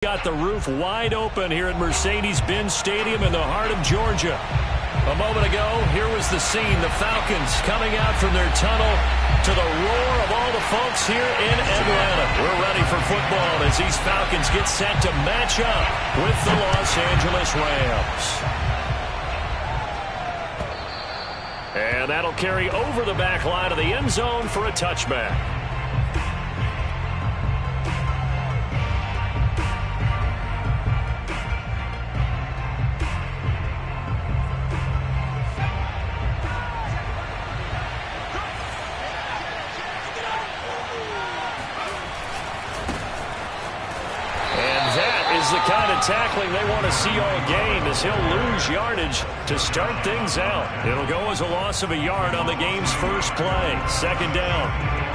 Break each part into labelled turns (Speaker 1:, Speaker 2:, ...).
Speaker 1: Got the roof wide open here at Mercedes-Benz Stadium in the heart of Georgia. A moment ago, here was the scene. The Falcons coming out from their tunnel to the roar of all the folks here in Atlanta. We're ready for football as these Falcons get set to match up with the Los Angeles Rams. And that'll carry over the back line of the end zone for a touchback. The kind of tackling they want to see all game as he'll lose yardage to start things out. It'll go as a loss of a yard on the game's first play. Second down.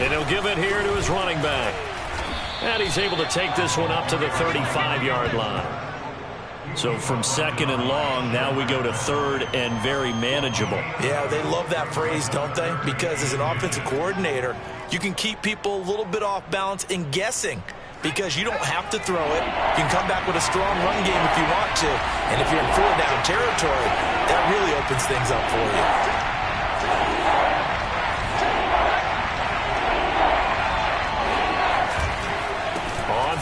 Speaker 1: And he'll give it here to his running back. And he's able to take this one up to the 35-yard line. So from second and long, now we go to third and very manageable.
Speaker 2: Yeah, they love that phrase, don't they? Because as an offensive coordinator, you can keep people a little bit off balance and guessing because you don't have to throw it. You can come back with a strong run game if you want to. And if you're in four-down territory, that really opens things up for you.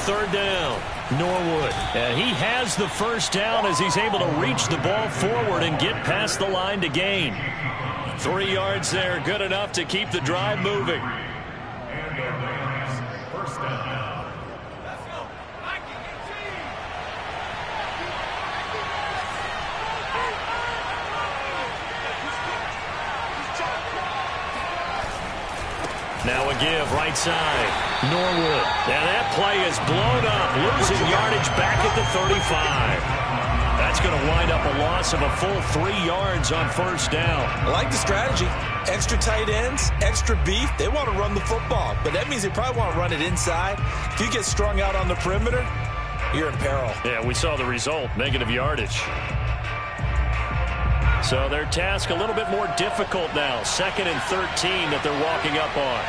Speaker 1: Third down, Norwood. And he has the first down as he's able to reach the ball forward and get past the line to gain. 3 yards there, good enough to keep the drive moving. First down. Now a give, right side. Norwood. And that play is blown up, losing yardage back at the 35. That's going to wind up a loss of a full 3 yards on first down.
Speaker 2: I like the strategy. Extra tight ends, extra beef. They want to run the football, but that means they probably want to run it inside. If you get strung out on the perimeter, you're in peril.
Speaker 1: Yeah, we saw the result, negative yardage. So their task a little bit more difficult now. 2nd and 13 that they're walking up on.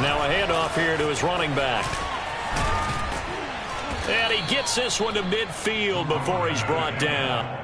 Speaker 1: Now a handoff here to his running back. And he gets this one to midfield before he's brought down.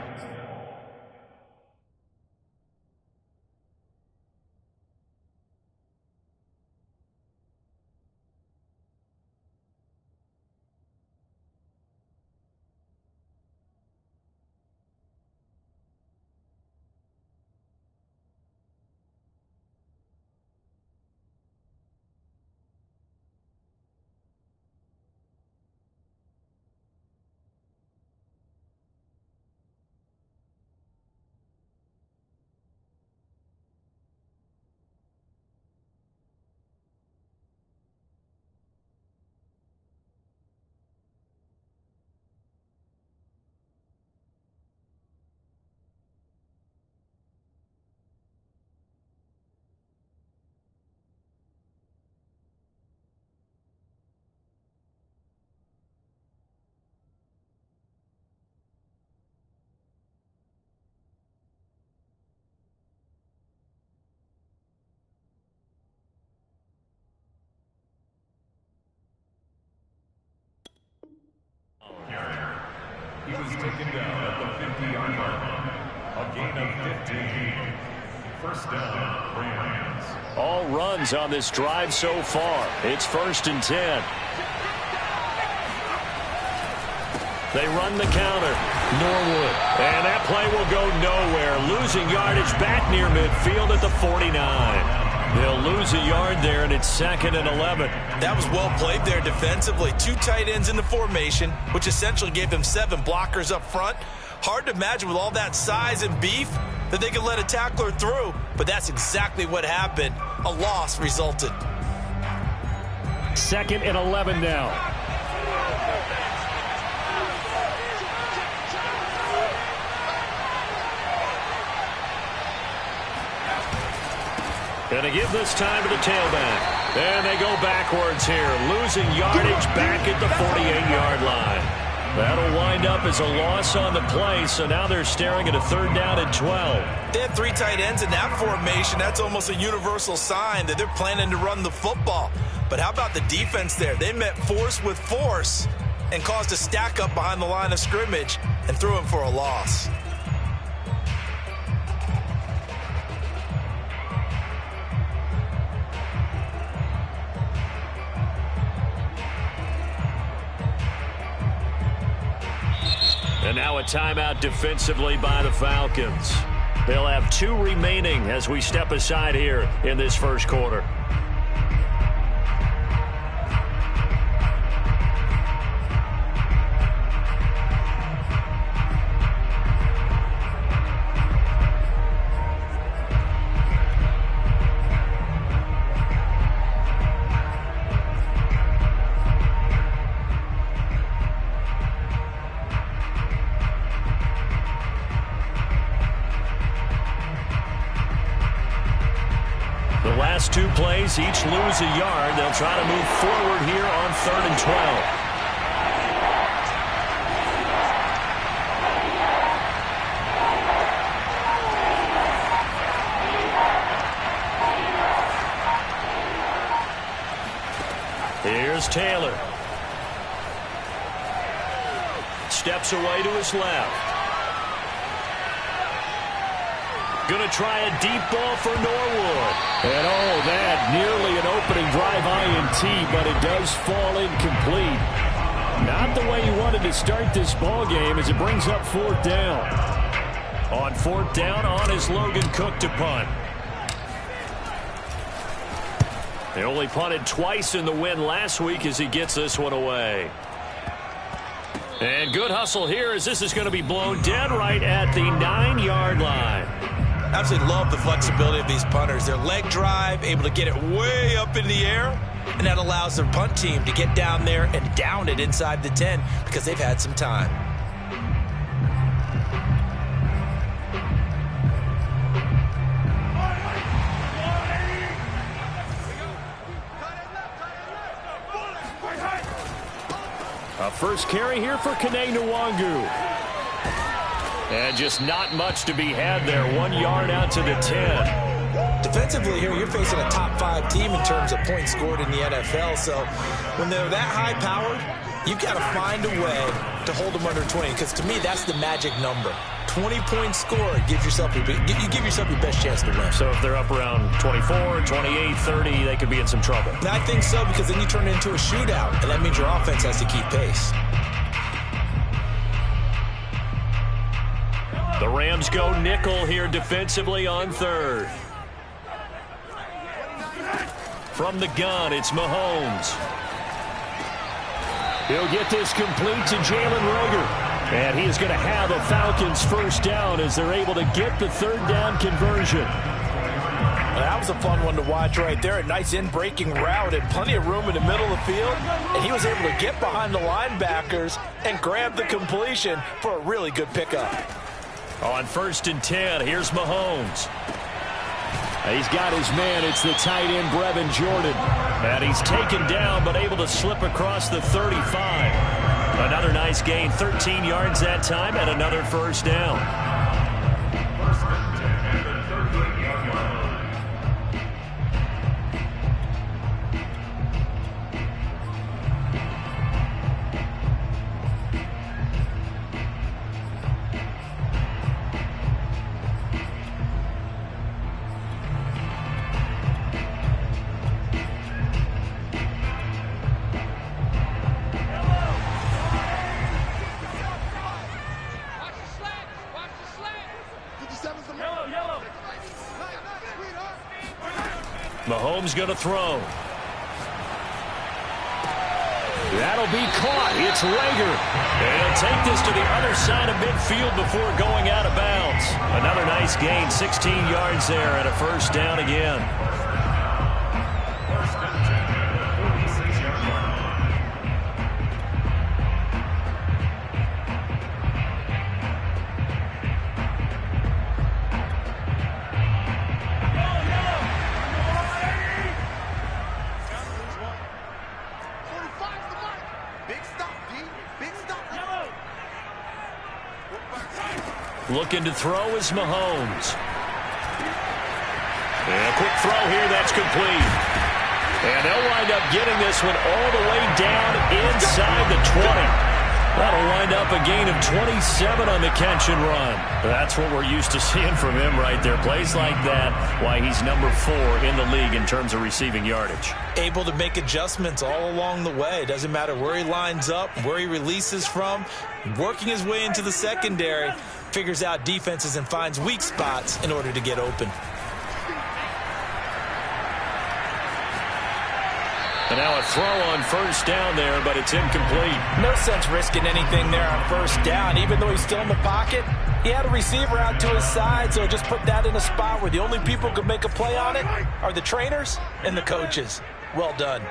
Speaker 3: He was taken down at the 50-yard line. A gain of 15. First down, Rams.
Speaker 1: All runs on this drive so far. It's 1st and 10. They run the counter. Norwood. And that play will go nowhere. Losing yardage back near midfield at the 49. They'll lose a yard there, and it's 2nd and 11.
Speaker 2: That was well played there defensively. 2 tight ends in the formation, which essentially gave them 7 blockers up front. Hard to imagine with all that size and beef that they could let a tackler through, but that's exactly what happened. A loss resulted.
Speaker 1: 2nd and 11 now. Going to give this time to the tailback. And they go backwards here, losing yardage back at the 48-yard line. That'll wind up as a loss on the play, so now they're staring at a 3rd down and 12.
Speaker 2: They had 3 tight ends in that formation. That's almost a universal sign that they're planning to run the football. But how about the defense there? They met force with force and caused a stack up behind the line of scrimmage and threw him for a loss.
Speaker 1: And now a timeout defensively by the Falcons. They'll have 2 remaining as we step aside here in this first quarter. The last 2 plays, each lose a yard. They'll try to move forward here on 3rd and 12. Here's Taylor. Steps away to his left. Going to try a deep ball for Norwood. And that nearly an opening drive INT, but it does fall incomplete. Not the way you wanted to start this ball game as it brings up 4th down. On 4th down, on is Logan Cook to punt. They only punted twice in the win last week as he gets this one away. And good hustle here as this is going to be blown dead right at the 9-yard line.
Speaker 2: Absolutely love the flexibility of these punters. Their leg drive, able to get it way up in the air, and that allows their punt team to get down there and down it inside the 10 because they've had some time.
Speaker 1: A first carry here for Kene Nwangu. And just not much to be had there. 1 yard out to the 10.
Speaker 2: Defensively here, you're facing a top 5 team in terms of points scored in the NFL. So when they're that high-powered, you've got to find a way to hold them under 20. Because to me, that's the magic number. 20 points scored gives yourself you give yourself your best chance to win.
Speaker 1: So if they're up around 24, 28, 30, they could be in some trouble.
Speaker 2: I think so, because then you turn it into a shootout, and that means your offense has to keep pace.
Speaker 1: The Rams go nickel here defensively on 3rd. From the gun, it's Mahomes. He'll get this complete to Jalen Reagor. And he is going to have a Falcons first down as they're able to get the 3rd down conversion.
Speaker 2: That was a fun one to watch right there. A nice in-breaking route and plenty of room in the middle of the field. And he was able to get behind the linebackers and grab the completion for a really good pickup.
Speaker 1: On 1st and 10, here's Mahomes. He's got his man. It's the tight end, Brevin Jordan. And he's taken down, but able to slip across the 35. Another nice gain, 13 yards that time, and another first down. Mahomes going to throw. That'll be caught. It's Reagor. And he'll take this to the other side of midfield before going out of bounds. Another nice gain, 16 yards there, and a first down again. Looking to throw is Mahomes. And a quick throw here, that's complete. And they'll wind up getting this one all the way down inside the 20. That'll wind up a gain of 27 on the catch and run. That's what we're used to seeing from him right there. Plays like that, why he's number 4 in the league in terms of receiving yardage.
Speaker 2: Able to make adjustments all along the way. Doesn't matter where he lines up, where he releases from. Working his way into the secondary, figures out defenses and finds weak spots in order to get open.
Speaker 1: And now a throw on first down there, but it's incomplete.
Speaker 2: No sense risking anything there on first down. Even though he's still in the pocket, he had a receiver out to his side, so just put that in a spot where the only people who can make a play on it are the trainers and the coaches. Well done.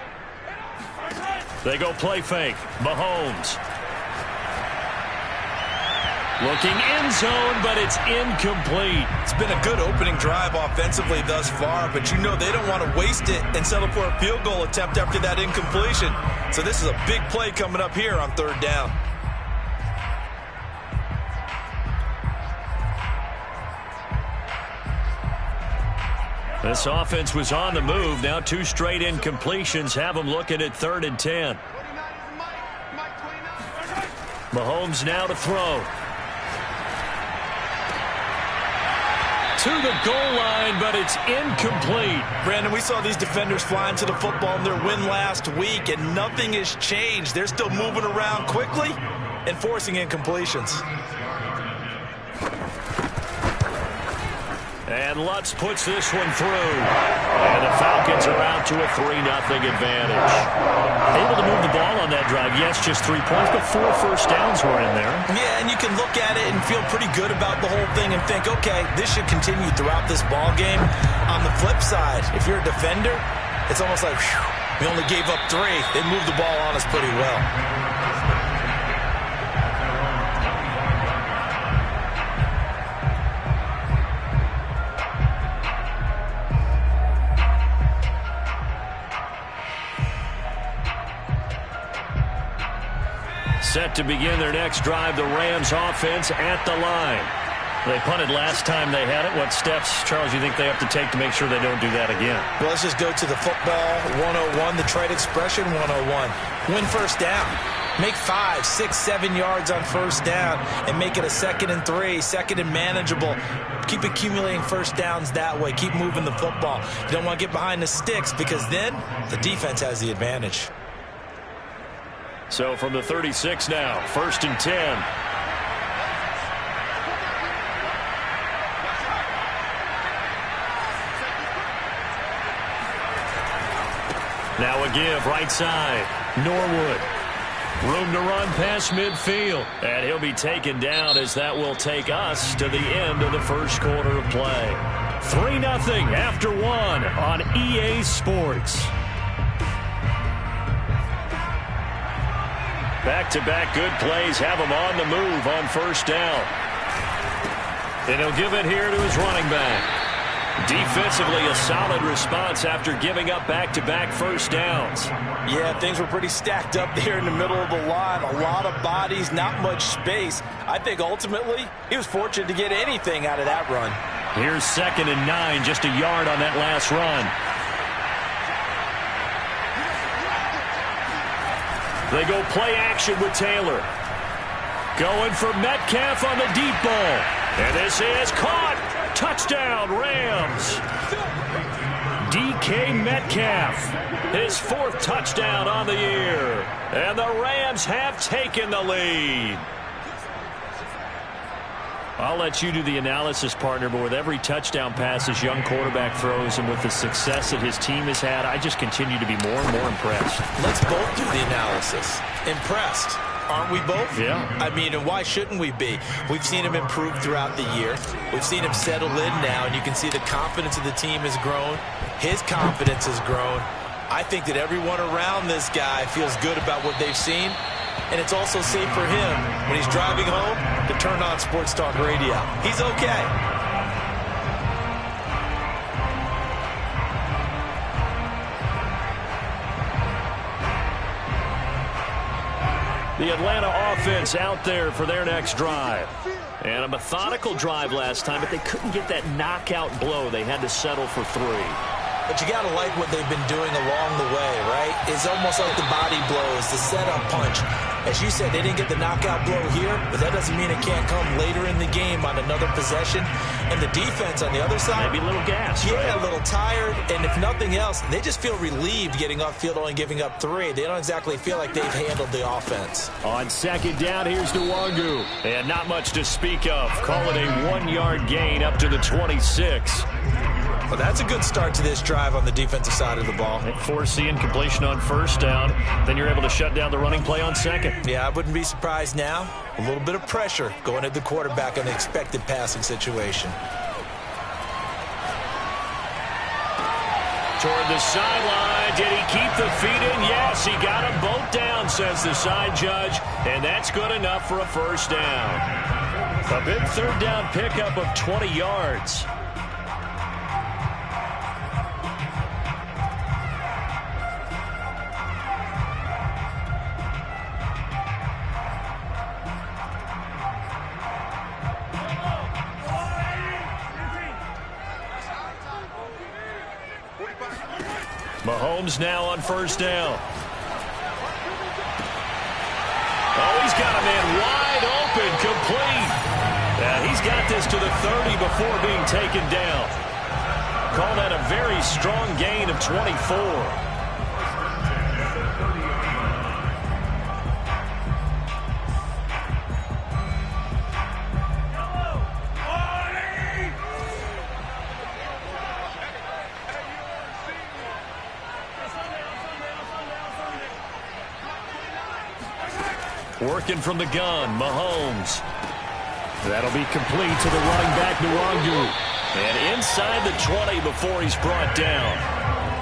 Speaker 1: They go play fake. Mahomes. Looking end zone, but it's incomplete.
Speaker 2: It's been a good opening drive offensively thus far, but you know they don't want to waste it and settle for a field goal attempt after that incompletion. So this is a big play coming up here on third down.
Speaker 1: This offense was on the move. Now 2 straight incompletions have them looking at 3rd and 10. Mahomes now to throw. To the goal line, but it's incomplete.
Speaker 2: Brandon, we saw these defenders flying to the football in their win last week, and nothing has changed. They're still moving around quickly and forcing incompletions.
Speaker 1: And Lutz puts this one through. And the Falcons are out to a 3-0 advantage. Able to move the ball on that drive. Yes, just 3 points, but 4 first downs were in there.
Speaker 2: Yeah, and you can look at it and feel pretty good about the whole thing and think, okay, this should continue throughout this ball game. On the flip side, if you're a defender, it's almost like, whew, we only gave up 3. They moved the ball on us pretty well.
Speaker 1: Set to begin their next drive, the Rams offense at the line. They punted last time they had it. What steps, Charles, you think they have to take to make sure they don't do that again?
Speaker 2: Well, let's just go to the football 101, the trade expression 101. Win first down. Make 5, 6, 7 yards on first down and make it a 2nd and 3, 2nd and manageable. Keep accumulating first downs that way. Keep moving the football. You don't want to get behind the sticks because then the defense has the advantage.
Speaker 1: So from the 36 now, 1st and 10. Now a give right side. Norwood. Room to run past midfield. And he'll be taken down as that will take us to the end of the first quarter of play. 3-0 after 1 on EA Sports. Back-to-back good plays have him on the move on first down. And he'll give it here to his running back. Defensively, a solid response after giving up back-to-back first downs.
Speaker 2: Yeah, things were pretty stacked up there in the middle of the line. A lot of bodies, not much space. I think ultimately he was fortunate to get anything out of that run.
Speaker 1: Here's 2nd and 9, just a yard on that last run. They go play action with Taylor. Going for Metcalf on the deep ball. And this is caught. Touchdown, Rams. DK Metcalf, his 4th touchdown on the year. And the Rams have taken the lead. I'll let you do the analysis, partner, but with every touchdown pass this young quarterback throws and with the success that his team has had, I just continue to be more and more impressed.
Speaker 2: Let's both do the analysis. Impressed. Aren't we both?
Speaker 1: Yeah.
Speaker 2: I mean, and why shouldn't we be? We've seen him improve throughout the year. We've seen him settle in now, and you can see the confidence of the team has grown. His confidence has grown. I think that everyone around this guy feels good about what they've seen. And it's also safe for him when he's driving home to turn on Sports Talk Radio. He's okay.
Speaker 1: The Atlanta offense out there for their next drive. And a methodical drive last time, but they couldn't get that knockout blow. They had to settle for 3.
Speaker 2: But you got to like what they've been doing along the way, right? It's almost like the body blows, the setup punch. As you said, they didn't get the knockout blow here, but that doesn't mean it can't come later in the game on another possession. And the defense on the other side,
Speaker 1: maybe a little gassed.
Speaker 2: Yeah,
Speaker 1: right?
Speaker 2: A little tired. And if nothing else, they just feel relieved getting upfield, only giving up 3. They don't exactly feel like they've handled the offense.
Speaker 1: On second down, here's Nwangu. And not much to speak of. Call it a 1-yard gain up to the 26.
Speaker 2: Well, that's a good start to this drive on the defensive side of the ball.
Speaker 1: Foreseeing completion on first down. Then you're able to shut down the running play on second.
Speaker 2: Yeah, I wouldn't be surprised now. A little bit of pressure going at the quarterback in an expected passing situation.
Speaker 1: Toward the sideline. Did he keep the feet in? Yes, he got them both down, says the side judge. And that's good enough for a first down. A big third down pickup of 20 yards. Mahomes now on first down. Oh, he's got a man wide open, complete. Yeah, he's got this to the 30 before being taken down. Call that a very strong gain of 24. Working from the gun, Mahomes. That'll be complete to the running back, Nwangu. And inside the 20 before he's brought down.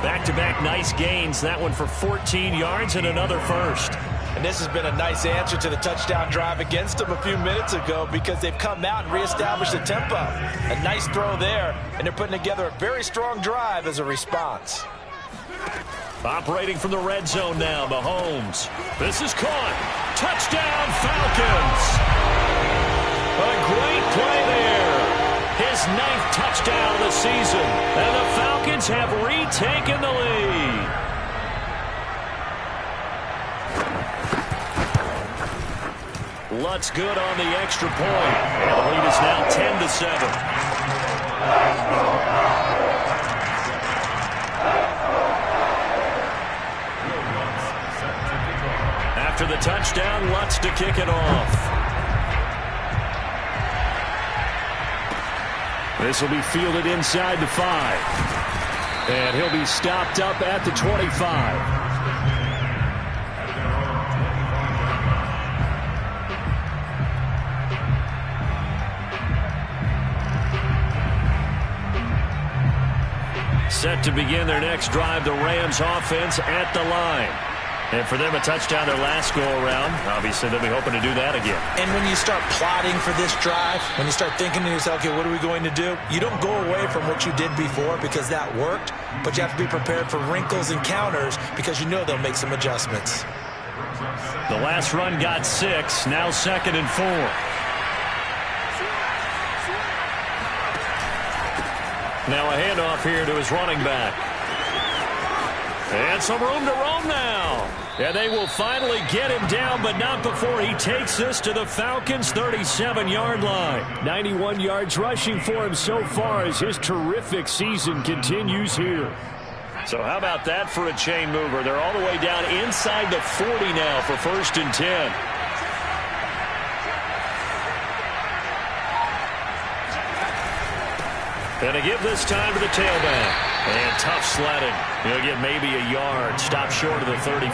Speaker 1: Back-to-back nice gains. That one for 14 yards and another first.
Speaker 2: And this has been a nice answer to the touchdown drive against them a few minutes ago because they've come out and reestablished the tempo. A nice throw there, and they're putting together a very strong drive as a response.
Speaker 1: Operating from the red zone now, Mahomes. This is caught. Touchdown, Falcons. A great play there. His 9th touchdown of the season. And the Falcons have retaken the lead. Lutz good on the extra point. And the lead is now 10-7. After the touchdown, Lutz to kick it off. This will be fielded inside the 5. And he'll be stopped up at the 25. Set to begin their next drive, the Rams offense at the line. And for them, a touchdown their last go-around. Obviously, they'll be hoping to do that again.
Speaker 2: And when you start plotting for this drive, when you start thinking to yourself, okay, what are we going to do? You don't go away from what you did before because that worked, but you have to be prepared for wrinkles and counters because you know they'll make some adjustments.
Speaker 1: The last run got 6, now 2nd and 4. Now a handoff here to his running back. And some room to roam now. And they will finally get him down, but not before he takes this to the Falcons' 37-yard line. 91 yards rushing for him so far as his terrific season continues here. So how about that for a chain mover? They're all the way down inside the 40 now for 1st and 10. And to give this time to the tailback. And tough sledding. He'll get maybe a yard. Stop short of the 35.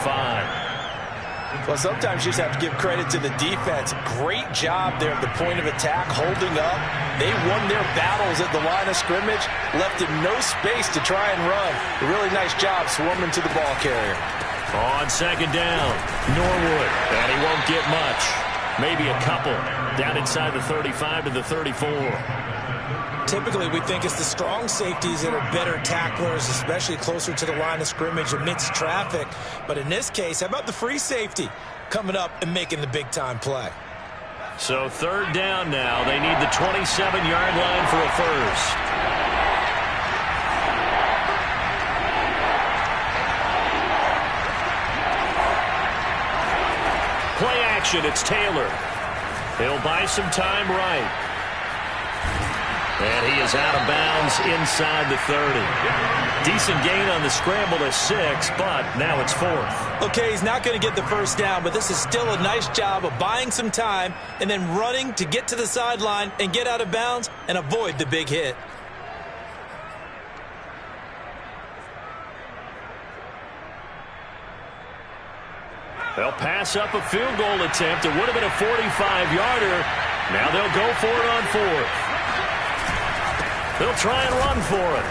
Speaker 2: Well, sometimes you just have to give credit to the defense. Great job there at the point of attack, holding up. They won their battles at the line of scrimmage, left him no space to try and run. A really nice job swarming to the ball carrier.
Speaker 1: On 2nd down, Norwood. And he won't get much. Maybe a couple. Down inside the 35 to the 34.
Speaker 2: Typically, we think it's the strong safeties that are better tacklers, especially closer to the line of scrimmage amidst traffic. But in this case, how about the free safety? coming up and making the big-time play.
Speaker 1: So third down now. They need the 27-yard line for a first. Play action. It's Taylor. He'll buy some time right. And he is out of bounds inside the 30. Decent gain on the scramble to 6, but now it's 4th.
Speaker 2: Okay, he's not going to get the first down, but this is still a nice job of buying some time and then running to get to the sideline and get out of bounds and avoid the big hit.
Speaker 1: They'll pass up a field goal attempt. It would have been a 45-yarder. Now they'll go for it on 4th. They'll try and run for it.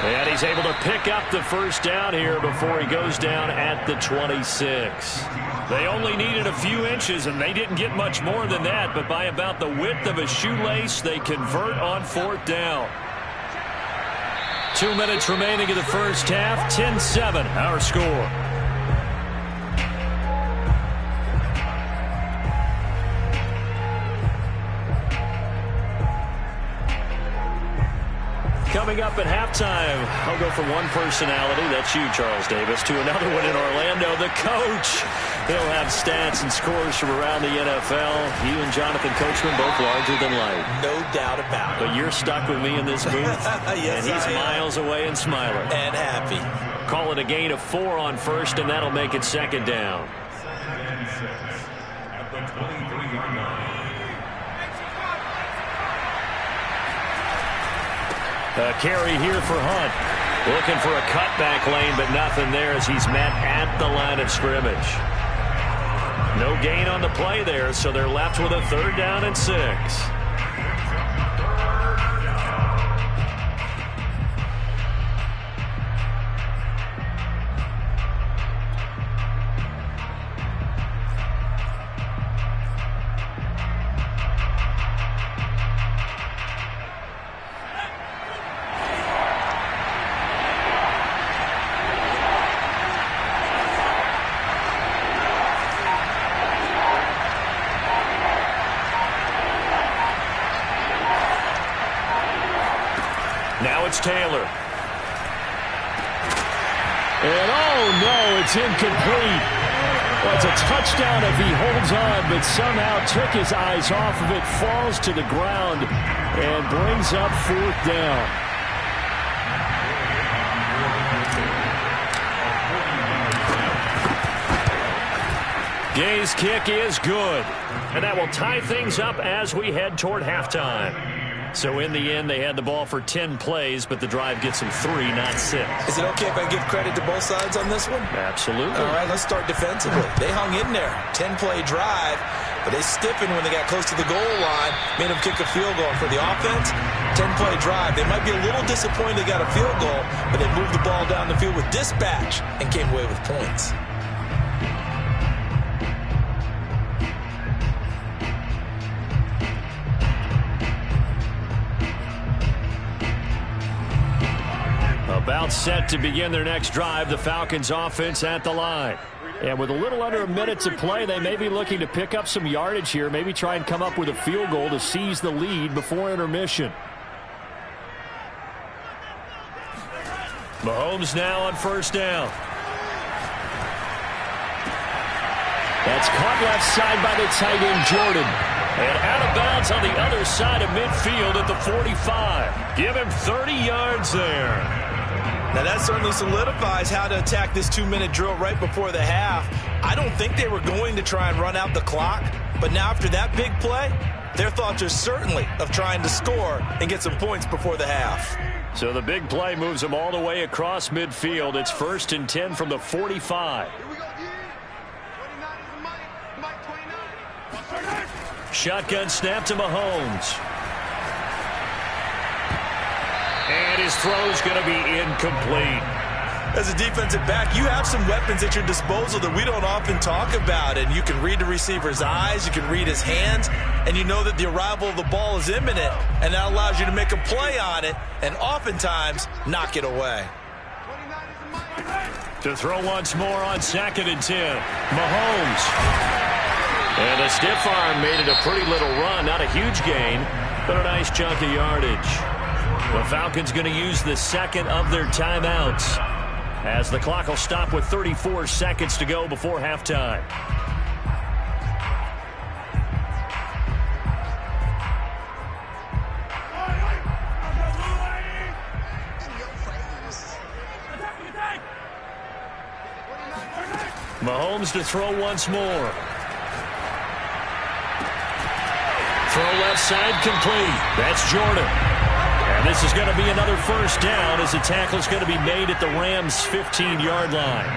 Speaker 1: And he's able to pick up the first down here before he goes down at the 26. They only needed a few inches, and they didn't get much more than that. But by about the width of a shoelace, they convert on 4th down. 2 minutes remaining in the first half. 10-7, our score. Coming up at halftime, I'll go from one personality, that's you, Charles Davis, to another one in Orlando, the coach. He'll have stats and scores from around the NFL. You and Jonathan Coachman both larger than life.
Speaker 2: No doubt about it.
Speaker 1: But you're stuck with me in this booth,
Speaker 2: yes,
Speaker 1: and he's miles away and smiling.
Speaker 2: And happy.
Speaker 1: Call it a gain of 4 on first, and that'll make it second down.
Speaker 3: At the 23-yard line.
Speaker 1: A carry here for Hunt. Looking for a cutback lane, but nothing there as he's met at the line of scrimmage. No gain on the play there, so they're left with a 3rd down and 6. Now it's Taylor. And oh no, it's incomplete. Well, it's a touchdown if he holds on, but somehow took his eyes off of it, falls to the ground, and brings up 4th down. Gay's kick is good, and that will tie things up as we head toward halftime. So in the end, they had the ball for 10 plays, but the drive gets them 3, not 6.
Speaker 2: Is it okay if I give credit to both sides on this one?
Speaker 1: Absolutely.
Speaker 2: All right, let's start defensively. They hung in there. 10-play drive, but they stiffened when they got close to the goal line, made them kick a field goal. For the offense, 10-play drive. They might be a little disappointed they got a field goal, but they moved the ball down the field with dispatch and came away with points.
Speaker 1: About set to begin their next drive, the Falcons offense at the line. And with a little under a minute to play, they may be looking to pick up some yardage here, maybe try and come up with a field goal to seize the lead before intermission. Mahomes now on 1st down. That's caught left side by the tight end, Jordan. And out of bounds on the other side of midfield at the 45. Give him 30 yards there.
Speaker 2: Now that certainly solidifies how to attack this 2-minute drill right before the half. I don't think they were going to try and run out the clock, but now after that big play, their thoughts are certainly of trying to score and get some points before the half.
Speaker 1: So the big play moves them all the way across midfield. It's 1st and 10 from the 45. Shotgun snap to Mahomes. And his throw's going to be incomplete.
Speaker 2: As a defensive back, you have some weapons at your disposal that we don't often talk about. And you can read the receiver's eyes, you can read his hands, and you know that the arrival of the ball is imminent. And that allows you to make a play on it and oftentimes knock it away.
Speaker 1: To throw once more on 2nd and 10. Mahomes. And a stiff arm made it a pretty little run. Not a huge gain, but a nice chunk of yardage. The Falcons going to use the second of their timeouts, as the clock will stop with 34 seconds to go before halftime. Mahomes to throw once more. Throw left side complete. That's Jordan. And this is going to be another first down, as the tackle is going to be made at the Rams' 15-yard line.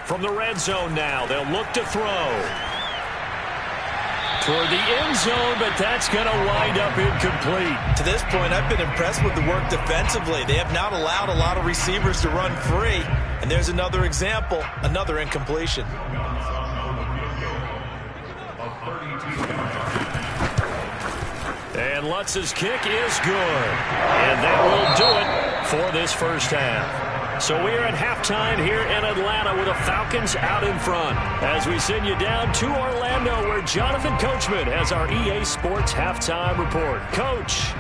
Speaker 1: From the red zone now, they'll look to throw. Toward the end zone, but that's going to wind up incomplete.
Speaker 2: To this point, I've been impressed with the work defensively. They have not allowed a lot of receivers to run free. And there's another example, another incompletion.
Speaker 1: And Lutz's kick is good. And that will do it for this first half. So we are at halftime here in Atlanta with the Falcons out in front, as we send you down to Orlando, where Jonathan Coachman has our EA Sports halftime report. Coach.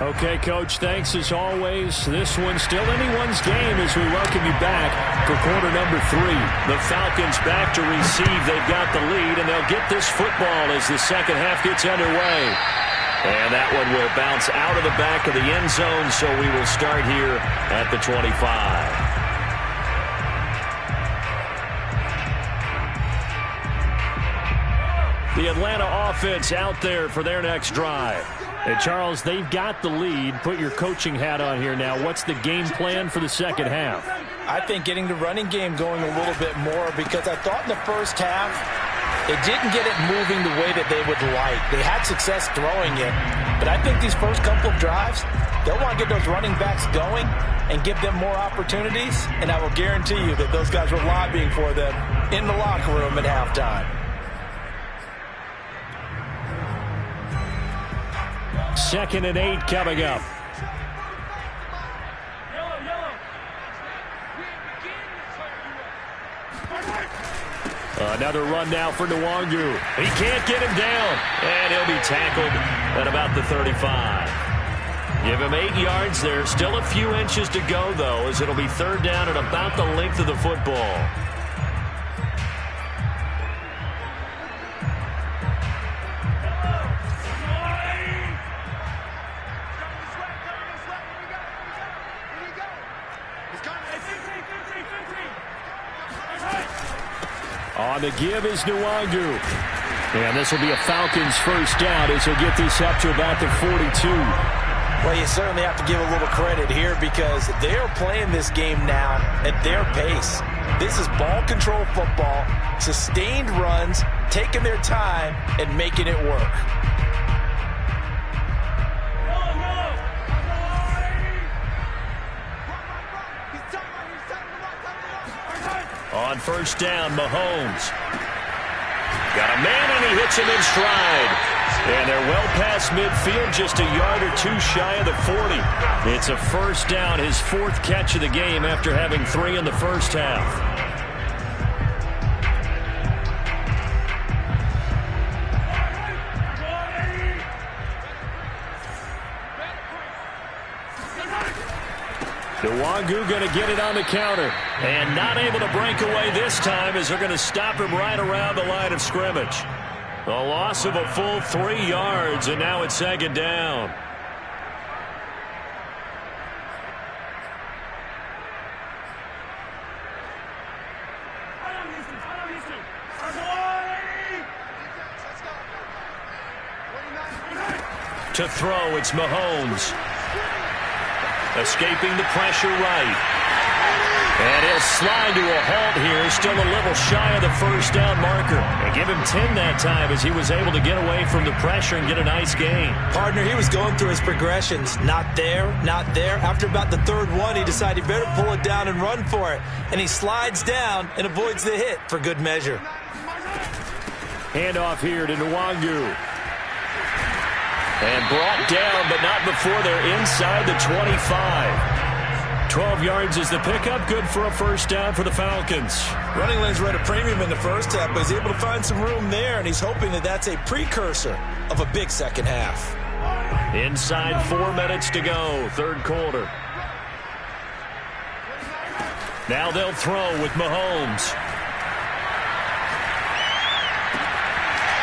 Speaker 1: Okay, Coach, thanks as always. This one's still anyone's game as we welcome you back for quarter number 3. The Falcons back to receive. They've got the lead, and they'll get this football as the second half gets underway. And that one will bounce out of the back of the end zone, so we will start here at the 25. The Atlanta offense out there for their next drive. And Charles, they've got the lead. Put your coaching hat on here now. What's the game plan for the second half?
Speaker 2: I think getting the running game going a little bit more, because I thought in the first half they didn't get it moving the way that they would like. They had success throwing it, but I think these first couple of drives, they'll want to get those running backs going and give them more opportunities, and I will guarantee you that those guys were lobbying for them in the locker room at halftime.
Speaker 1: Second and 8 coming up. Another run now for Nwangu. He can't get him down, and he'll be tackled at about the 35. Give him 8 yards there. Still a few inches to go, though, as it'll be third down at about the length of the football. On the give is Nwangu. And this will be a Falcons first down as he'll get this up to about the 42.
Speaker 2: Well, you certainly have to give a little credit here, because they're playing this game now at their pace. This is ball control football, sustained runs, taking their time and making it work.
Speaker 1: On first down, Mahomes. Got a man, and he hits him in stride. And they're well past midfield, just a yard or two shy of the 40. It's a first down, his 4th catch of the game after having 3 in the first half. Nwangu going to get it on the counter. And not able to break away this time, as they're going to stop him right around the line of scrimmage. A loss of a full 3 yards, and now it's second down. To throw, it's Mahomes. Escaping the pressure right. And he'll slide to a halt here. Still a little shy of the first down marker. And give him 10 that time, as he was able to get away from the pressure and get a nice gain.
Speaker 2: Partner, he was going through his progressions. Not there, not there. After about the third one, he decided he better pull it down and run for it. And he slides down and avoids the hit for good measure.
Speaker 1: Handoff here to Nwangu. And brought down, but not before they're inside the 25. 12 yards is the pickup. Good for a first down for the Falcons.
Speaker 2: Running lanes were at a premium in the first half, but he's able to find some room there, and he's hoping that that's a precursor of a big second half.
Speaker 1: Inside 4 minutes to go, third quarter. Now they'll throw with Mahomes.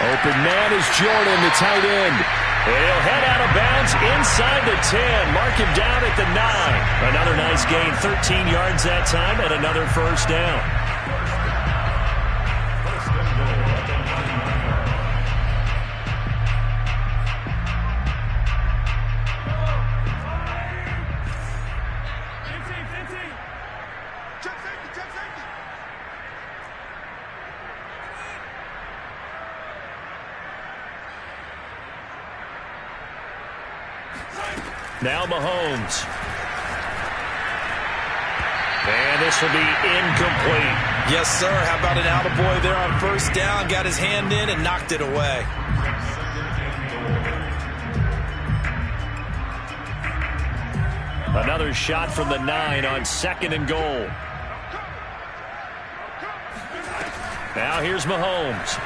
Speaker 1: Open man is Jordan, the tight end. And he'll head out of bounds inside the 10. Mark him down at the 9. Another nice gain, 13 yards that time, and another first down. Now Mahomes. And this will be incomplete.
Speaker 2: Yes, sir. How about an attaboy there on first down? Got his hand in and knocked it away.
Speaker 1: Another shot from the 9 on second and goal. Now here's Mahomes.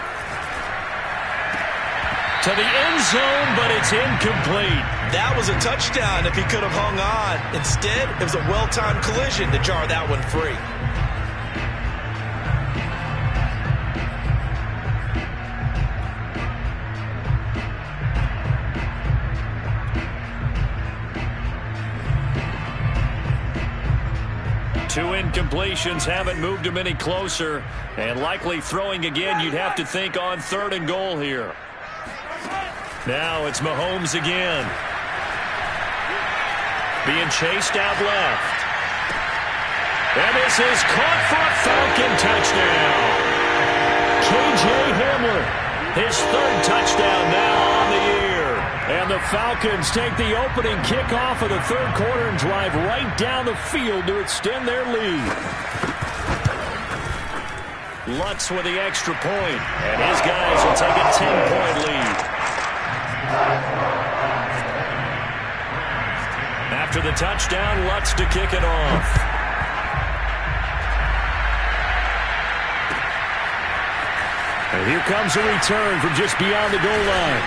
Speaker 1: To the end zone, but it's incomplete.
Speaker 2: That was a touchdown if he could have hung on. Instead, it was a well-timed collision to jar that one free.
Speaker 1: Two incompletions haven't moved him any closer. And likely throwing again, you'd have to think on third and goal here. Now it's Mahomes again. Being chased out left. And this is caught for a Falcon touchdown. K.J. Hamler, his third touchdown now on the year. And the Falcons take the opening kickoff of the third quarter and drive right down the field to extend their lead. Lutz with the extra point, and his guys will take a 10-point lead. After the touchdown, Lutz to kick it off. And here comes a return from just beyond the goal line.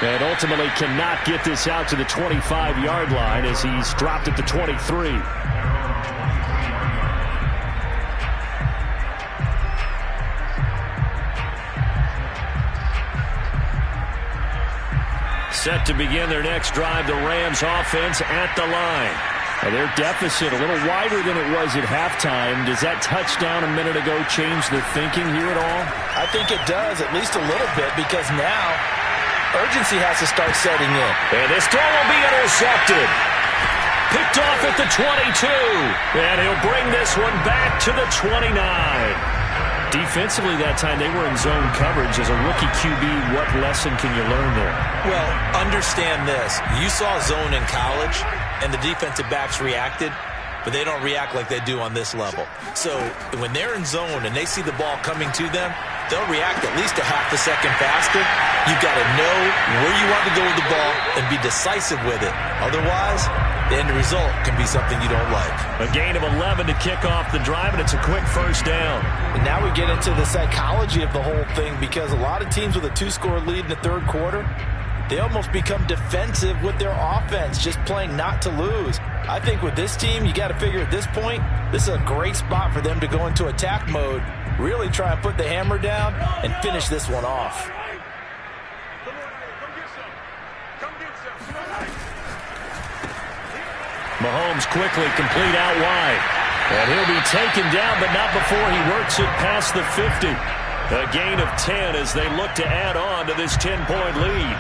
Speaker 1: And ultimately cannot get this out to the 25-yard line as he's dropped at the 23. Set to begin their next drive, the Rams offense at the line. And their deficit a little wider than it was at halftime. Does that touchdown a minute ago change their thinking here at all?
Speaker 2: I think it does, at least a little bit, because now urgency has to start setting in.
Speaker 1: And this throw will be intercepted. Picked off at the 22. And he'll bring this one back to the 29. Defensively that time, they were in zone coverage. As a rookie QB, what lesson can you learn there?
Speaker 2: Well, understand this. You saw zone in college, and the defensive backs reacted, but they don't react like they do on this level. So when they're in zone and they see the ball coming to them, they'll react at least a half a second faster. You've got to know where you want to go with the ball and be decisive with it. Otherwise, the end result can be something you don't like.
Speaker 1: A gain of 11 to kick off the drive, and it's a quick first down.
Speaker 2: And now we get into the psychology of the whole thing, because a lot of teams with a 2-score lead in the third quarter, they almost become defensive with their offense, just playing not to lose. I think with this team, you got to figure at this point, this is a great spot for them to go into attack mode, really try and put the hammer down and finish this one off.
Speaker 1: Mahomes quickly complete out wide. And he'll be taken down, but not before he works it past the 50. A gain of 10 as they look to add on to this 10-point lead.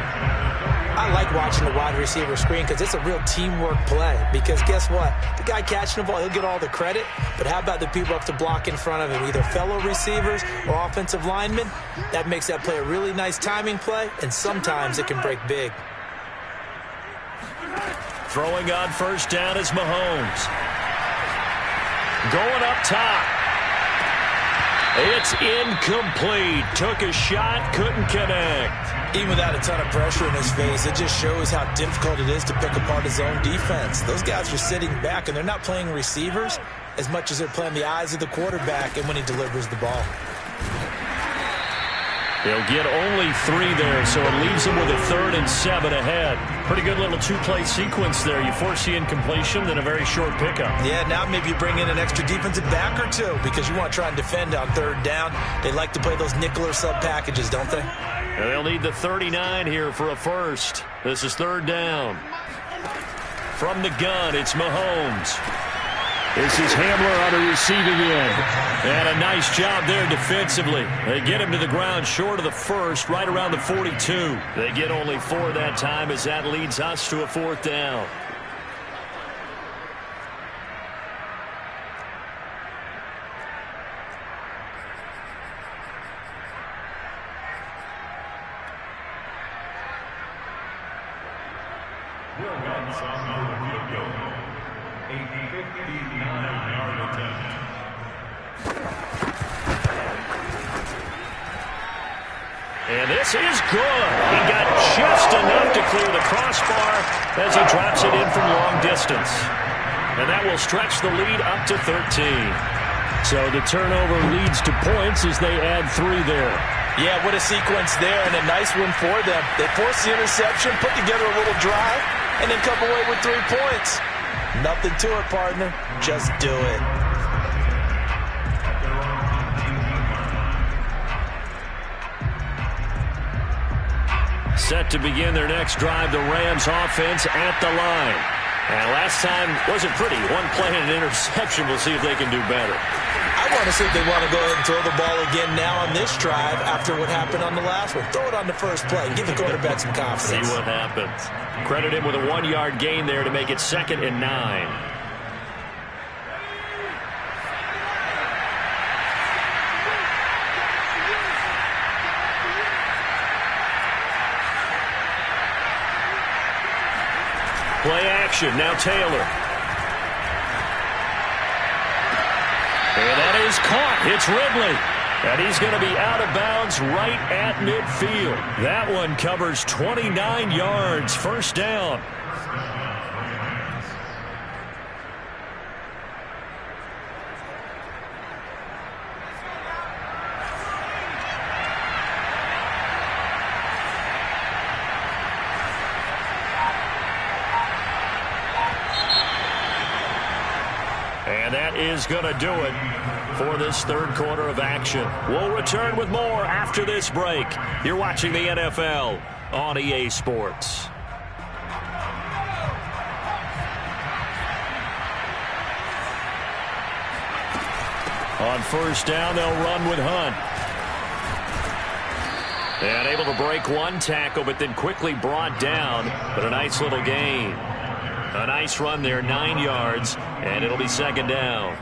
Speaker 4: I like watching the wide receiver screen because it's a real teamwork play. Because guess what? The guy catching the ball, he'll get all the credit. But how about the people up to block in front of him, either fellow receivers or offensive linemen? That makes that play a really nice timing play, and sometimes it can break big.
Speaker 1: Throwing on first down is Mahomes. Going up top. It's incomplete. Took a shot, couldn't connect.
Speaker 2: Even without a ton of pressure in his face, it just shows how difficult it is to pick apart his own defense. Those guys are sitting back, and they're not playing receivers as much as they're playing the eyes of the quarterback and when he delivers the ball.
Speaker 1: They'll get only 3 there, so it leaves them with a 3rd and 7 ahead. Pretty good little 2-play sequence there. You force the incompletion, then a very short pickup.
Speaker 2: Yeah, now maybe you bring in an extra defensive back or 2 because you want to try and defend on 3rd down. They like to play those nickel or sub packages, don't they?
Speaker 1: And they'll need the 39 here for a first. This is 3rd down. From the gun, it's Mahomes. This is Hamler on the receiving end. And a nice job there defensively. They get him to the ground short of the 1st, right around the 42. They get only 4 that time as that leads us to a 4th down. And this is good. He got just enough to clear the crossbar as he drops it in from long distance. And that will stretch the lead up to 13. So the turnover leads to points as they add 3 there.
Speaker 2: Yeah, what a sequence there, and a nice one for them. They force the interception, put together a little drive, and then come away with 3 points. Nothing to it, partner. Just do it.
Speaker 1: Set to begin their next drive, the Rams offense at the line. And last time wasn't pretty. 1 play and an interception. We'll see if they can do better.
Speaker 2: I want to see if they want to go ahead and throw the ball again now on this drive after what happened on the last one. Throw it on the first play and give the quarterback some confidence.
Speaker 1: See what happens. Credit him with a 1-yard gain there to make it 2nd and 9. Play action, now Taylor. And that is caught. It's Ridley. And he's going to be out of bounds right at midfield. That one covers 29 yards. 1st down. And that is going to do it for this 3rd quarter of action. We'll return with more after this break. You're watching the NFL on EA Sports. On 1st down, they'll run with Hunt. And able to break 1 tackle, but then quickly brought down. But a nice little gain. A nice run there, 9 yards, and it'll be 2nd down.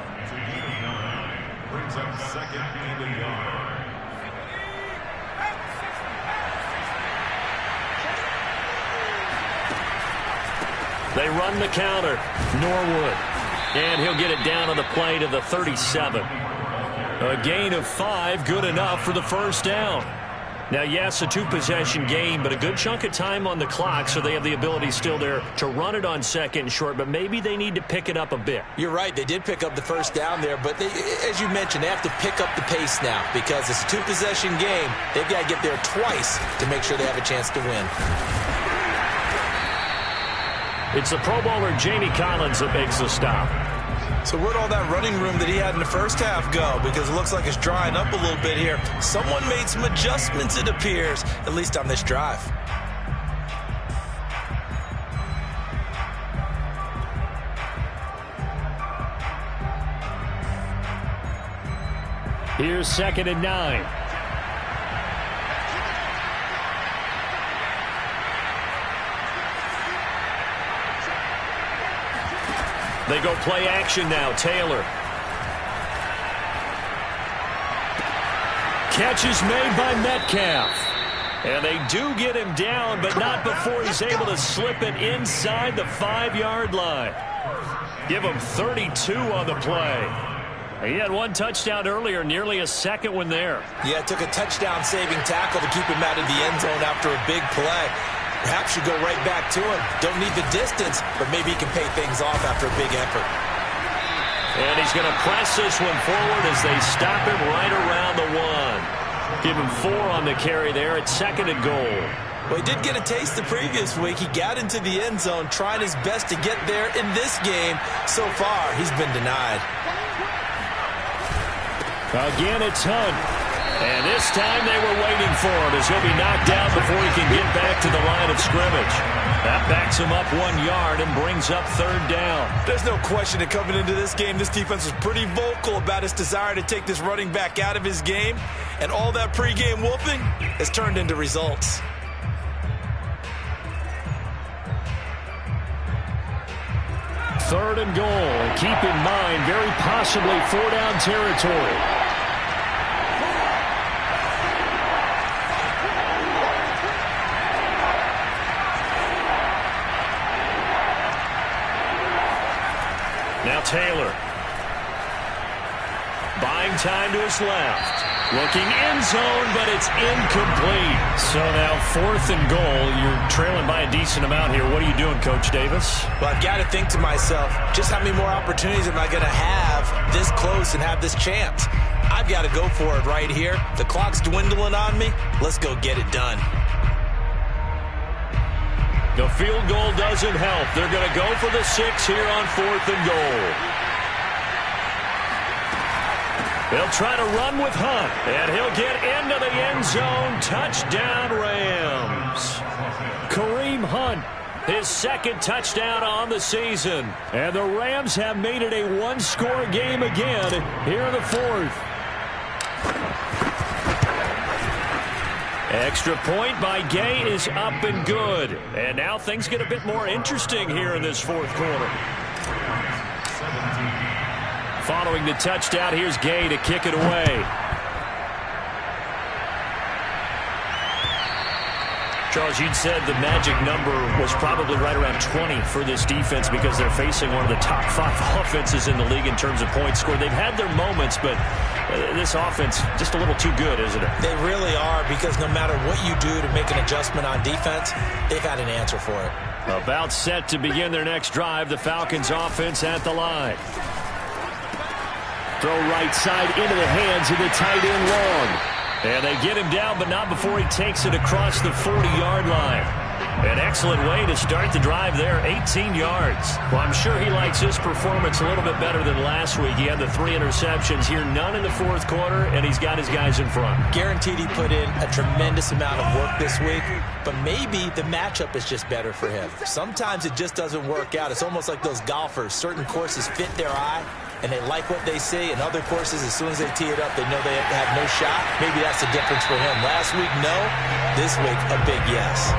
Speaker 3: Brings up 2nd and a yard.
Speaker 1: They run the counter. Norwood. And he'll get it down on the play to the 37. A gain of 5, good enough for the 1st down. Now, yes, a 2-possession game, but a good chunk of time on the clock, so they have the ability still there to run it on 2nd and short, but maybe they need to pick it up a bit.
Speaker 2: You're right. They did pick up the 1st down there, but as you mentioned, they have to pick up the pace now because it's a 2-possession game. They've got to get there twice to make sure they have a chance to win.
Speaker 1: It's the Pro Bowler Jamie Collins that makes the stop.
Speaker 2: So where'd all that running room that he had in the 1st half go? Because it looks like it's drying up a little bit here. Someone made some adjustments, it appears, at least on this drive.
Speaker 1: Here's 2nd and 9. They go play action now. Taylor. Catch is made by Metcalf. And they do get him down, but not before he's able to slip it inside the 5-yard line. Give him 32 on the play. He had one touchdown earlier, nearly a second one there.
Speaker 2: Yeah, it took a touchdown-saving tackle to keep him out of the end zone after a big play. Perhaps you go right back to him. Don't need the distance, but maybe he can pay things off after a big effort.
Speaker 1: And he's going to press this one forward as they stop him right around the 1. Give him 4 on the carry there at 2nd and goal.
Speaker 2: Well, he did get a taste the previous week. He got into the end zone, trying his best to get there in this game. So far, he's been denied.
Speaker 1: Again, it's Hunt. And this time they were waiting for him as he'll be knocked down before he can get back to the line of scrimmage. That backs him up 1 yard and brings up 3rd down.
Speaker 2: There's no question that coming into this game, this defense was pretty vocal about its desire to take this running back out of his game. And all that pregame whooping has turned into results.
Speaker 1: Third and goal. And keep in mind, very possibly 4-down territory. Now Taylor. Buying time to his left. Looking end zone, but it's incomplete. So now 4th and goal. You're trailing by a decent amount here. What are you doing, Coach Davis?
Speaker 2: Well, I've got to think to myself, just how many more opportunities am I going to have this close and have this chance? I've got to go for it right here. The clock's dwindling on me. Let's go get it done.
Speaker 1: The field goal doesn't help. They're going to go for the 6 here on 4th and goal. They'll try to run with Hunt, and he'll get into the end zone. Touchdown, Rams. Kareem Hunt, his 2nd touchdown on the season. And the Rams have made it a 1-score game again here in the 4th. Extra point by Gay is up and good. And now things get a bit more interesting here in this 4th quarter. Following the touchdown, here's Gay to kick it away. Charles, you'd said the magic number was probably right around 20 for this defense because they're facing one of the top 5 offenses in the league in terms of points scored. They've had their moments, but this offense just a little too good, isn't it?
Speaker 2: They really are, because no matter what you do to make an adjustment on defense, they've had an answer for it.
Speaker 1: About set to begin their next drive, the Falcons offense at the line. Throw right side into the hands of the tight end Long. And they get him down, but not before he takes it across the 40-yard line. An excellent way to start the drive there, 18 yards. Well, I'm sure he likes his performance a little bit better than last week. He had the 3 interceptions here, none in the 4th quarter, and he's got his guys in front.
Speaker 2: Guaranteed he put in a tremendous amount of work this week, but maybe the matchup is just better for him. Sometimes it just doesn't work out. It's almost like those golfers. Certain courses fit their eye, and they like what they see. In other courses, as soon as they tee it up, they know they have no shot. Maybe that's the difference for him. Last week, no. This week, a big yes.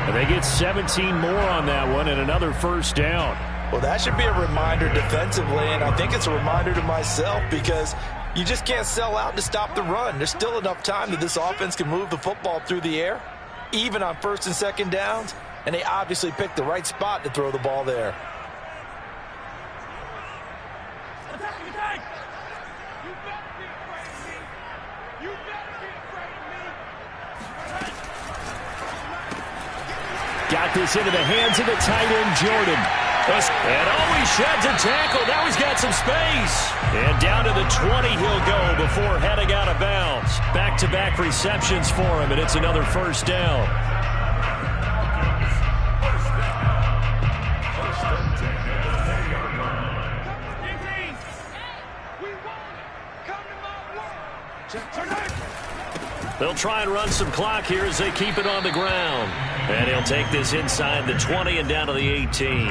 Speaker 1: And they get 17 more on that one and another 1st down.
Speaker 2: Well, that should be a reminder defensively, and I think it's a reminder to myself because you just can't sell out to stop the run. There's still enough time that this offense can move the football through the air, even on 1st and 2nd downs, and they obviously picked the right spot to throw the ball there.
Speaker 1: Got this into the hands of the tight end, Jordan. And he sheds a tackle. Now he's got some space. And down to the 20 he'll go before heading out of bounds. Back-to-back receptions for him, and it's another 1st down. They'll try and run some clock here as they keep it on the ground. And he'll take this inside the 20 and down to the 18.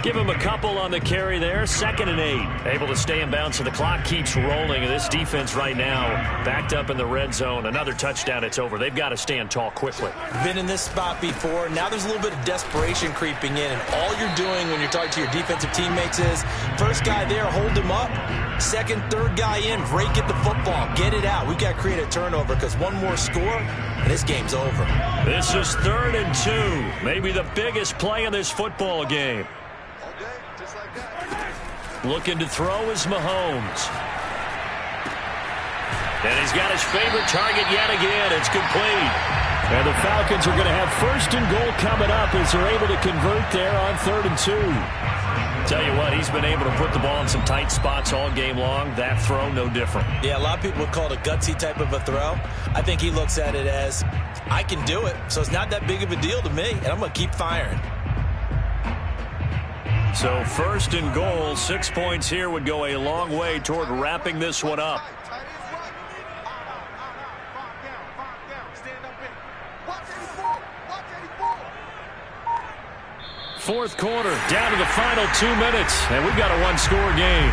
Speaker 1: Give him a couple on the carry there. 2nd and 8. Able to stay in bounds, so the clock keeps rolling. And this defense right now backed up in the red zone. Another touchdown, it's over. They've got to stand tall quickly.
Speaker 2: Been in this spot before. Now there's a little bit of desperation creeping in. And all you're doing when you're talking to your defensive teammates is, first guy there, hold him up. 2nd, 3rd guy in, rake at the football. Get it out. We've got to create a turnover because one more score, and this game's over.
Speaker 1: This is 3rd and 2. Maybe the biggest play in this football game. Looking to throw is Mahomes. And he's got his favorite target yet again. It's complete. And the Falcons are going to have 1st and goal coming up as they're able to convert there on 3rd and 2. Tell you what, he's been able to put the ball in some tight spots all game long. That throw, no different.
Speaker 2: Yeah, a lot of people would call it a gutsy type of a throw. I think he looks at it as, I can do it, so it's not that big of a deal to me, and I'm going to keep firing.
Speaker 1: So 1st and goal, 6 points here would go a long way toward wrapping this one up. Fourth quarter, down to the final 2 minutes, and we've got a one-score game.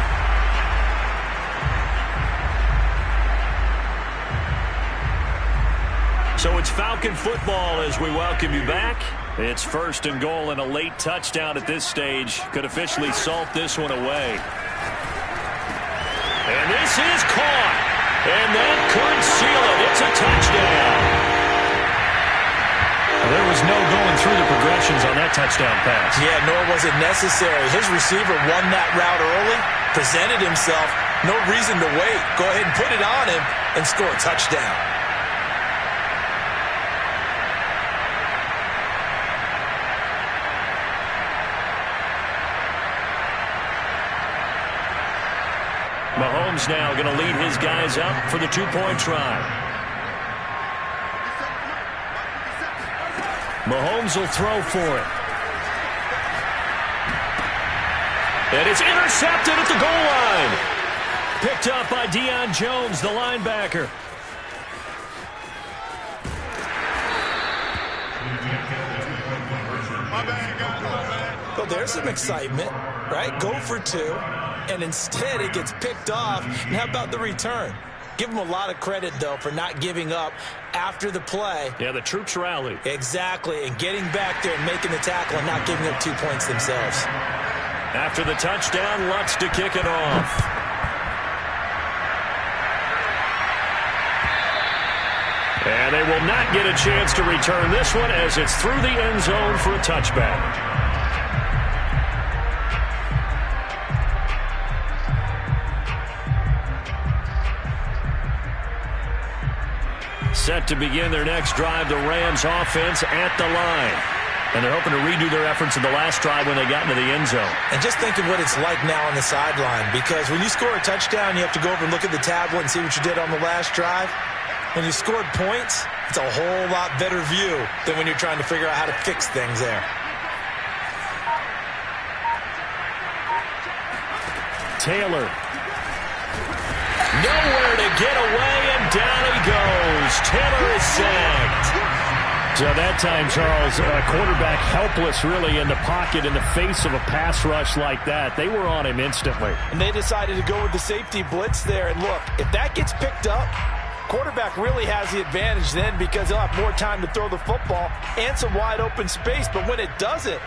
Speaker 1: So it's Falcon football as we welcome you back. It's 1st and goal, and a late touchdown at this stage could officially salt this one away. And this is caught, and that could seal it. It's a touchdown. There was no going through the progressions on that touchdown pass.
Speaker 2: Yeah, nor was it necessary. His receiver won that route early, presented himself, no reason to wait. Go ahead and put it on him and score a touchdown.
Speaker 1: Mahomes now going to lead his guys up for the 2-point try. Mahomes will throw for it. And it's intercepted at the goal line. Picked up by Deion Jones, the linebacker.
Speaker 2: Well, there's some excitement, right? Go for 2, and instead it gets picked off. And how about the return? Give him a lot of credit, though, for not giving up after the play.
Speaker 1: Yeah, the troops rallied.
Speaker 2: Exactly, and getting back there and making the tackle and not giving up 2 points themselves.
Speaker 1: After the touchdown, Lutz to kick it off. And they will not get a chance to return this one as it's through the end zone for a touchback. Set to begin their next drive, the Rams offense at the line. And they're hoping to redo their efforts in the last drive when they got into the end zone.
Speaker 2: And just think of what it's like now on the sideline, because when you score a touchdown, you have to go over and look at the tablet and see what you did on the last drive. When you scored points, it's a whole lot better view than when you're trying to figure out how to fix things there.
Speaker 1: Taylor. Nowhere to get away, and down he goes. Taylor is sacked. So that time, Charles, quarterback helpless really in the pocket in the face of a pass rush like that. They were on him instantly.
Speaker 4: And they decided to go with the safety blitz there. And look, if that gets picked up, quarterback really has the advantage then because he'll have more time to throw the football and some wide open space. But when it doesn't,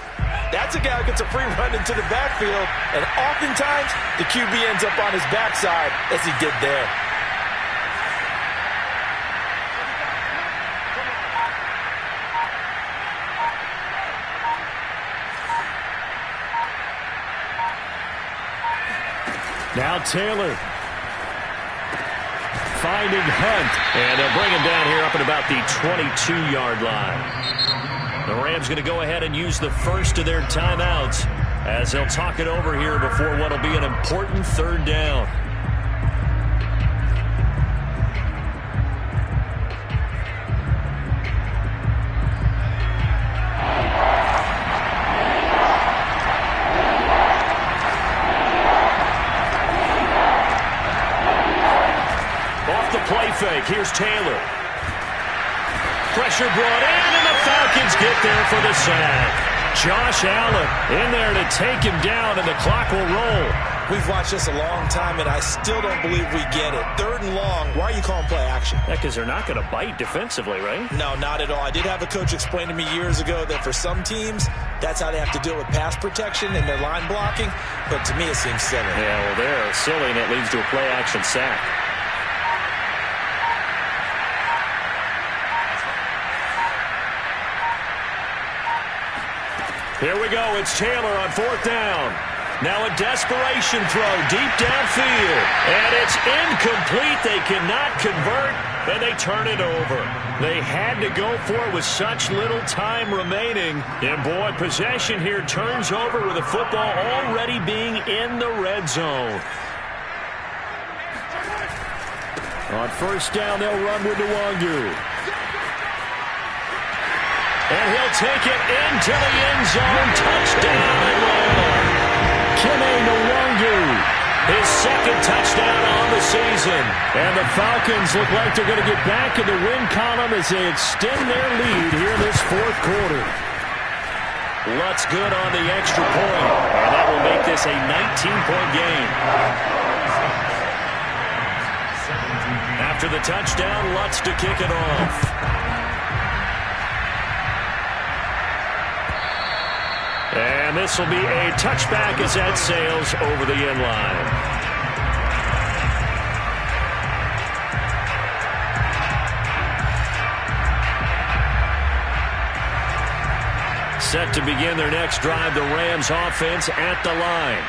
Speaker 4: that's a guy who gets a free run into the backfield. And oftentimes, the QB ends up on his backside as he did there.
Speaker 1: Now Taylor finding Hunt, and they'll bring him down here up at about the 22-yard line. The Rams going to go ahead and use the first of their timeouts as they'll talk it over here before what will be an important 3rd down. Play fake. Here's Taylor. Pressure brought in, and the Falcons get there for the sack. Josh Allen in there to take him down, and the clock will roll.
Speaker 2: We've watched this a long time, and I still don't believe we get it. 3rd and long. Why are you calling play action?
Speaker 1: Yeah, because they're not going to bite defensively, right?
Speaker 2: No, not at all. I did have a coach explain to me years ago that for some teams, that's how they have to deal with pass protection and their line blocking. But to me, it seems silly.
Speaker 1: Yeah, well, they're silly, and it leads to a play action sack. Here we go. It's Taylor on 4th down. Now a desperation throw deep downfield. And it's incomplete. They cannot convert, and they turn it over. They had to go for it with such little time remaining. And, boy, possession here turns over with the football already being in the red zone. On first down, they'll run with Nwangu. And he'll take it into the end zone. Touchdown, Atlanta. Kene Nwangu, his second touchdown on the season. And the Falcons look like they're going to get back in the win column as they extend their lead here in this fourth quarter. Lutz good on the extra point, and that will make this a 19-point game. After the touchdown, Lutz to kick it off. And this will be a touchback as that sails over the end line. Set to begin their next drive, the Rams offense at the line.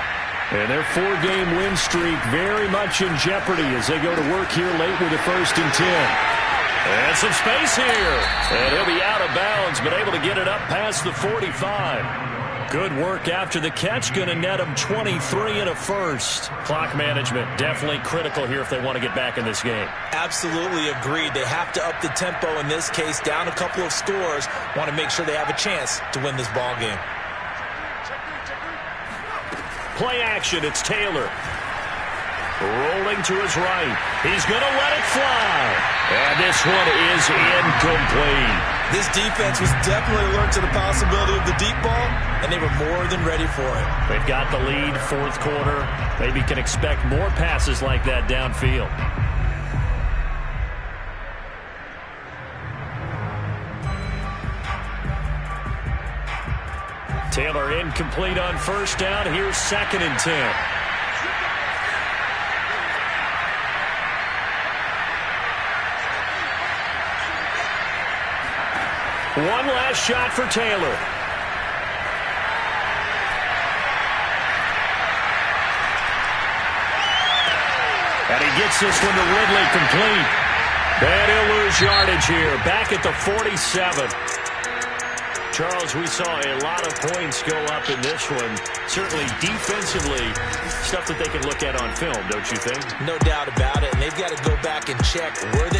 Speaker 1: And their 4-game win streak very much in jeopardy as they go to work here late with a 1st and 10. And some space here. And he'll be out of bounds, but able to get it up past the 45. Good work after the catch. Going to net them 23 and a first. Clock management definitely critical here if they want to get back in this game.
Speaker 2: Absolutely agreed. They have to up the tempo in this case. Down a couple of scores. Want to make sure they have a chance to win this ball game.
Speaker 1: Play action. It's Taylor. Rolling to his right. He's going to let it fly. And this one is incomplete.
Speaker 2: This defense was definitely alert to the possibility of the deep ball, and they were more than ready for it.
Speaker 1: They've got the lead, fourth quarter. Maybe can expect more passes like that downfield. Taylor incomplete on first down. Here's 2nd and 10. One last shot for Taylor. And he gets this one to Ridley complete. And he'll lose yardage here. Back at the 47. Charles, we saw a lot of points go up in this one. Certainly defensively, stuff that they can look at on film, don't you think?
Speaker 2: No doubt about it. And they've got to go back and check where they